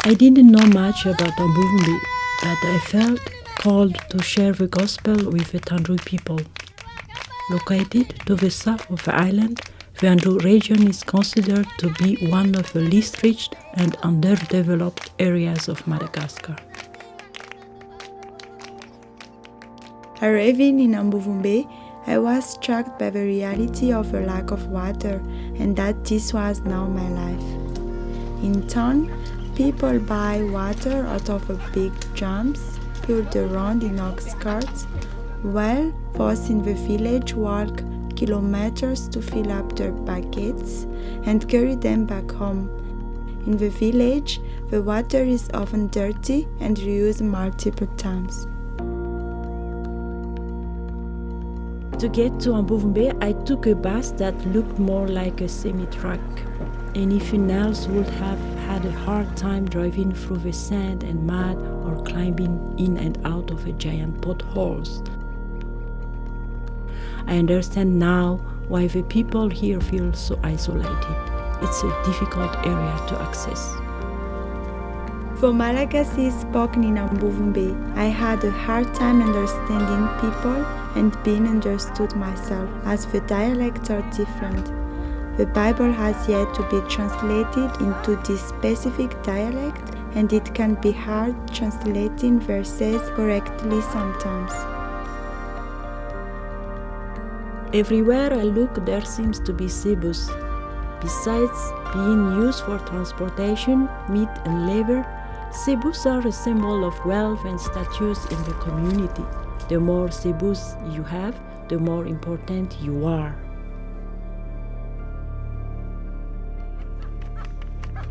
I didn't know much about Ambovombe, but I felt called to share the gospel with the Tandui people. Located to the south of the island, the Andu region is considered to be one of the least reached and underdeveloped areas of Madagascar. Arriving in Ambovombe, I was struck by the reality of the lack of water and that this was now my life. In town, people buy water out of a big drums pulled around in ox carts, while those in the village walk kilometers to fill up their buckets and carry them back home. In the village, the water is often dirty and reused multiple times. To get to Ambovombe, I took a bus that looked more like a semi-truck. Anything else would have had a hard time driving through the sand and mud or climbing in and out of the giant potholes. I understand now why the people here feel so isolated. It's a difficult area to access. For Malagasy spoken in Ambovombe, I had a hard time understanding people and being understood myself, as the dialects are different. The Bible has yet to be translated into this specific dialect, and it can be hard translating verses correctly sometimes. Everywhere I look, there seems to be cebus. Besides being used for transportation, meat and labor, cebus are a symbol of wealth and status in the community. The more cebus you have, the more important you are.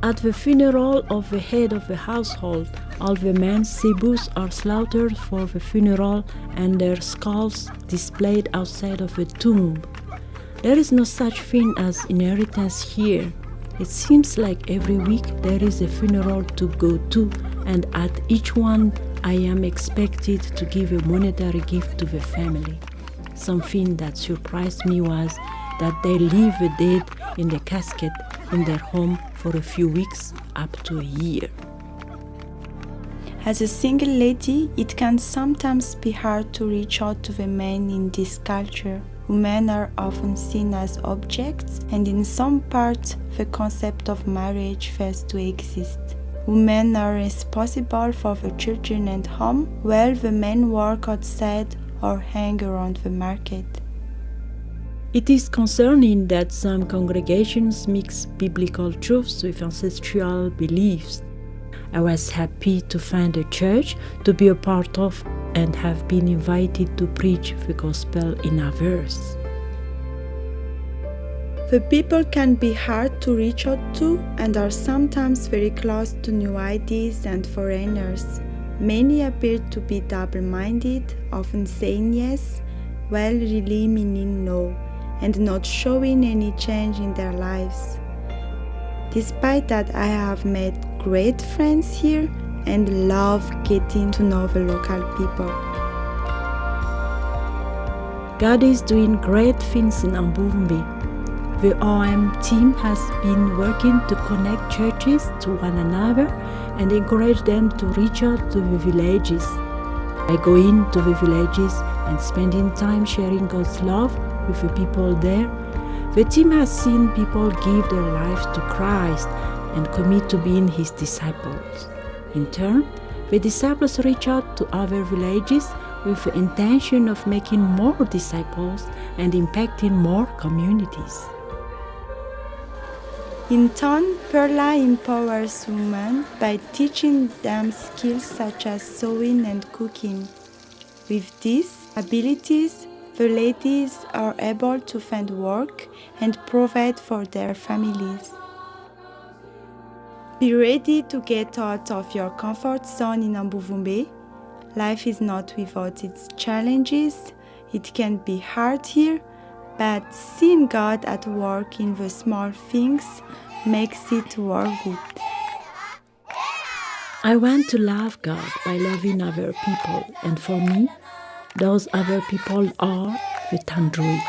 At the funeral of the head of the household, all the men's cebus are slaughtered for the funeral and their skulls displayed outside of the tomb. There is no such thing as inheritance here. It seems like every week there is a funeral to go to, and at each one I am expected to give a monetary gift to the family. Something that surprised me was that they leave the dead in the casket in their home for a few weeks up to a year. As a single lady, it can sometimes be hard to reach out to the men in this culture. Women are often seen as objects, and in some parts, the concept of marriage fails to exist. Women are responsible for the children and home, while the men work outside or hang around the market. It is concerning that some congregations mix biblical truths with ancestral beliefs. I was happy to find a church to be a part of and have been invited to preach the gospel in a verse. The people can be hard to reach out to and are sometimes very close to new ideas and foreigners. Many appear to be double-minded, often saying yes, while really meaning no, and not showing any change in their lives. Despite that, I have made great friends here and love getting to know the local people. God is doing great things in Ambovombe. The OM team has been working to connect churches to one another and encourage them to reach out to the villages. I go into the villages and spending time sharing God's love with the people there. The team has seen people give their lives to Christ and commit to being His disciples. In turn, the disciples reach out to other villages with the intention of making more disciples and impacting more communities. In turn, Perla empowers women by teaching them skills such as sewing and cooking. With these abilities, the ladies are able to find work and provide for their families. Be ready to get out of your comfort zone in Ambovombe. Life is not without its challenges. It can be hard here, but seeing God at work in the small things makes it worth it. I want to love God by loving other people, and for me, those other people are the Tandui.